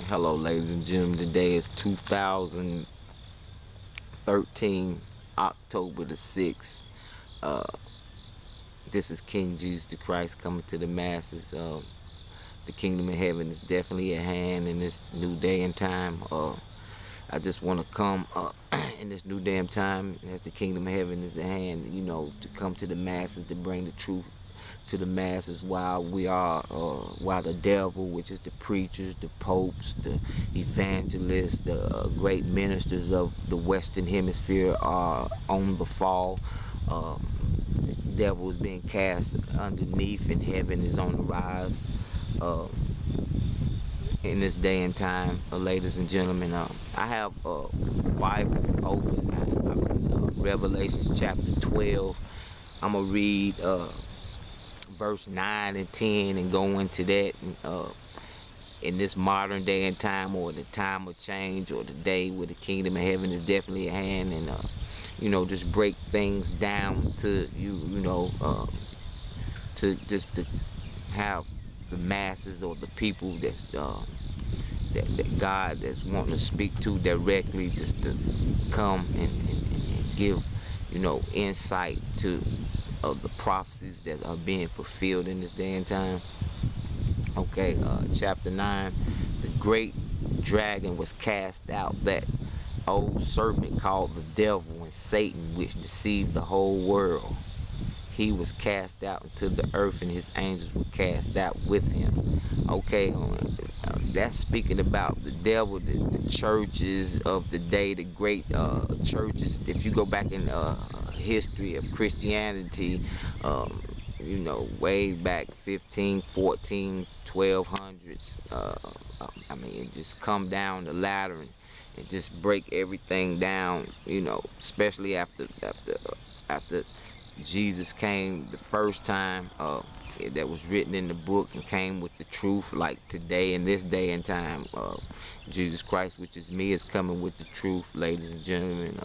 Hello, ladies and gentlemen. Today is 2013, October the 6th. Uh, this is King Jesus the Christ coming to the masses. The kingdom of heaven is definitely at hand in this new day and time. I just want to come in this new damn time as the kingdom of heaven is at hand, to come to the masses, to bring the truth to the masses while the devil, which is the preachers, the popes, the evangelists, the great ministers of the Western Hemisphere are on the fall. The devil is being cast underneath and heaven is on the rise. In this day and time, ladies and gentlemen, I have a Bible open, Revelations chapter 12. I'm going to read verse 9 and 10 and go into that in this modern day and time, or the time of change, or the day where the kingdom of heaven is definitely at hand, and just break things down to to have the masses or the people that God that's wanting to speak to directly, just to come and give insight to the prophecies that are being fulfilled in this day and time. Okay, chapter 9. The great dragon was cast out, that old serpent called the devil and Satan, which deceived the whole world. He was cast out into the earth, and his angels were cast out with him. Okay, that's speaking about the devil, the churches of the day, the great churches. If you go back in history of Christianity, way back 15, 14, 1200s, it just come down the ladder and just break everything down, especially after Jesus came the first time, that was written in the book, and came with the truth. Like today, in this day and time, Jesus Christ, which is me, is coming with the truth, ladies and gentlemen.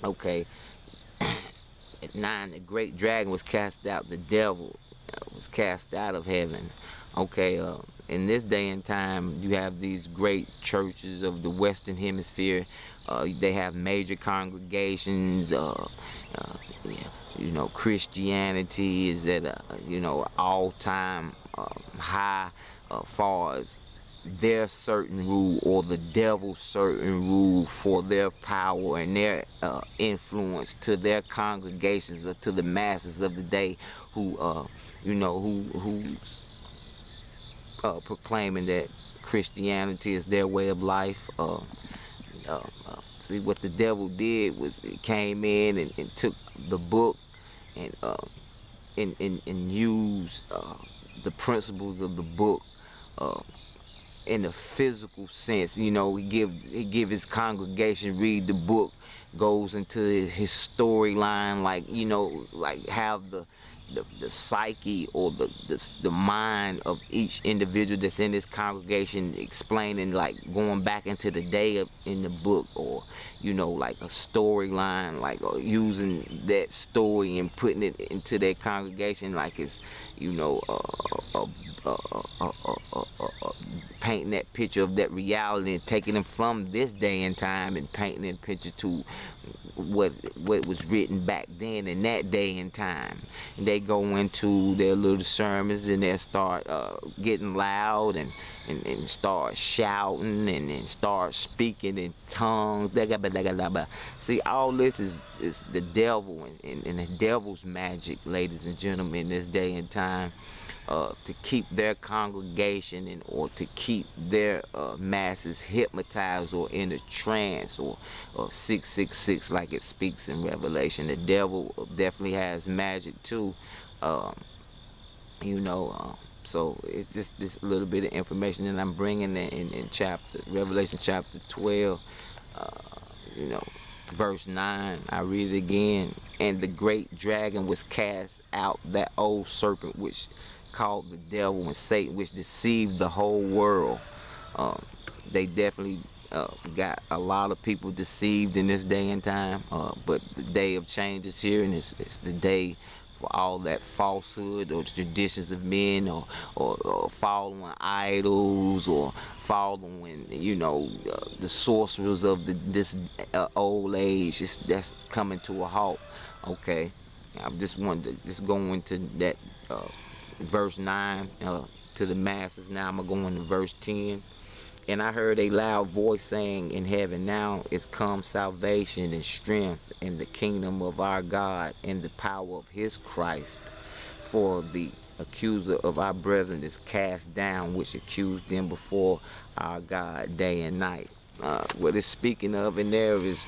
Okay, at 9, the great dragon was cast out. The devil was cast out of heaven. Okay, in this day and time, you have these great churches of the Western Hemisphere. They have major congregations. Christianity is at a all-time high, far as their certain rule, or the devil's certain rule, for their power and their influence to their congregations, or to the masses of the day who's proclaiming that Christianity is their way of life. See, what the devil did was it came in and took the book and used the principles of the book in a physical sense. He give his congregation, read the book, goes into his storyline, like have the psyche, or the mind of each individual that's in this congregation, explaining, like going back into the day in the book, or like a storyline, like using that story and putting it into their congregation, like it's painting that picture of that reality, and taking them from this day and time and painting that picture to what was written back then in that day and time. And they go into their little sermons, and they start getting loud and start shouting and start speaking in tongues. See, all this is the devil and the devil's magic, ladies and gentlemen, in this day and time. To keep their congregation or to keep their masses hypnotized or in a trance, or 666, like it speaks in Revelation. The devil definitely has magic too, so it's just this little bit of information that I'm bringing in Revelation chapter 12, verse 9. I read it again. And the great dragon was cast out, that old serpent which called the devil and Satan, which deceived the whole world. They definitely got a lot of people deceived in this day and time, but the day of change is here, and it's the day for all that falsehood or traditions of men, or following idols, or following, the sorcerers of this old age. That's coming to a halt. Okay, I just wanted to just go into that verse 9 to the masses. Now I'm going to go into verse 10. And I heard a loud voice saying in heaven, now is come salvation and strength in the kingdom of our God and the power of his Christ. For the accuser of our brethren is cast down, which accused them before our God day and night. What it's speaking of in there is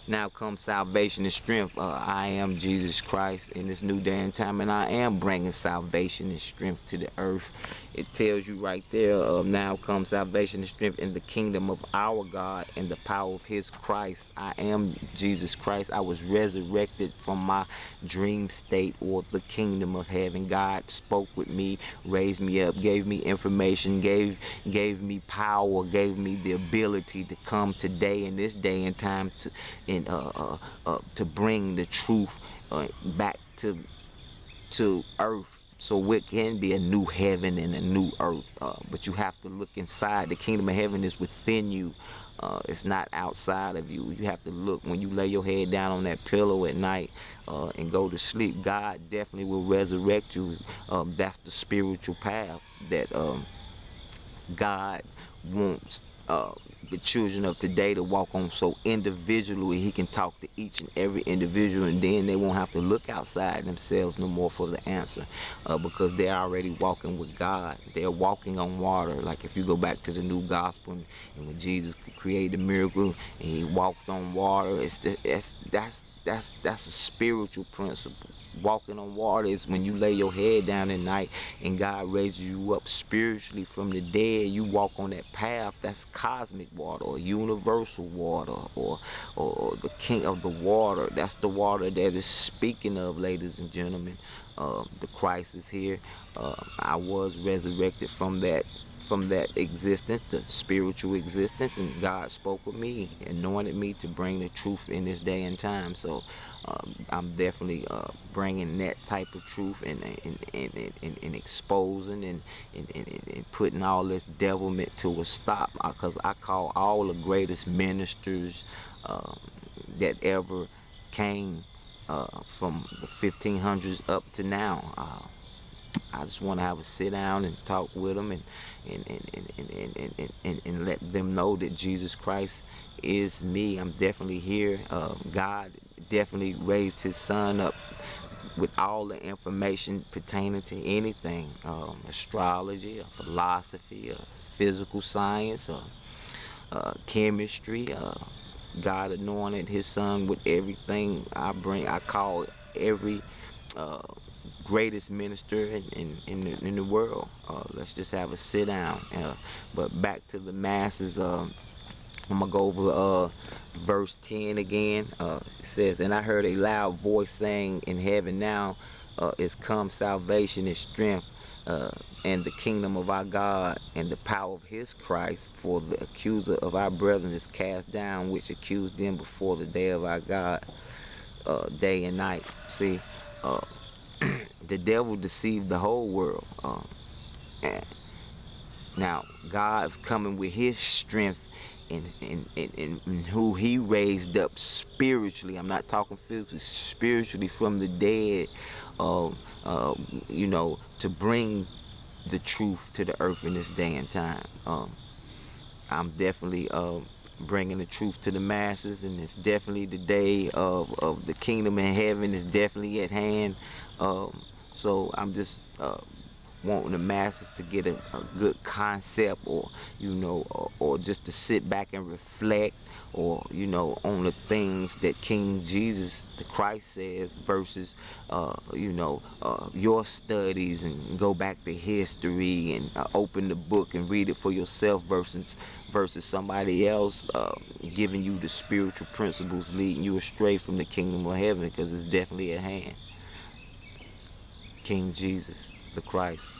now comes salvation and strength. I am Jesus Christ in this new day and time, and I am bringing salvation and strength to the earth. It tells you right there, now comes salvation and strength in the kingdom of our God and the power of his Christ. I am Jesus Christ. I was resurrected from my dream state, or the kingdom of heaven. God spoke with me, raised me up, gave me information, gave me power, gave me the ability to come today in this day and time to bring the truth back to earth, so it can be a new heaven and a new earth. But you have to look inside. The kingdom of heaven is within you. It's not outside of you. You have to look. When you lay your head down on that pillow at night and go to sleep, God definitely will resurrect you. That's the spiritual path that God wants the children of today to walk on, so individually he can talk to each and every individual, and then they won't have to look outside themselves no more for the answer, because they're already walking with God. They're walking on water. Like if you go back to the new gospel, and when Jesus created the miracle and he walked on water, that's a spiritual principle. Walking on water is when you lay your head down at night and God raises you up spiritually from the dead. You walk on that path. That's cosmic water, or universal water, or the king of the water. That's the water that is speaking of, ladies and gentlemen. The Christ is here. I was resurrected from that existence, the spiritual existence, and God spoke with me, anointed me to bring the truth in this day and time. So I'm definitely bringing that type of truth and exposing and putting all this devilment to a stop, because I call all the greatest ministers that ever came from the 1500s up to now. I just want to have a sit down and talk with them and let them know that Jesus Christ is me. I'm definitely here. God definitely raised his son up with all the information pertaining to anything, astrology, philosophy, physical science, chemistry. God anointed his son with everything. I call every greatest minister in the world. Let's just have a sit down. But back to the masses. I'm gonna go over verse 10 again. It says, and I heard a loud voice saying in heaven, now is come salvation and strength and the kingdom of our God and the power of his Christ. For the accuser of our brethren is cast down, which accused them before the day of our God day and night. See, the devil deceived the whole world. And now God's coming with his strength and who he raised up spiritually. I'm not talking physically, spiritually from the dead, to bring the truth to the earth in this day and time. I'm definitely bringing the truth to the masses, and it's definitely the day of the kingdom in heaven is definitely at hand. So I'm just wanting the masses to get a good concept, or or just to sit back and reflect, or on the things that King Jesus the Christ says, versus your studies, and go back to history and open the book and read it for yourself, versus somebody else giving you the spiritual principles, leading you astray from the kingdom of heaven, because it's definitely at hand. King Jesus the Christ.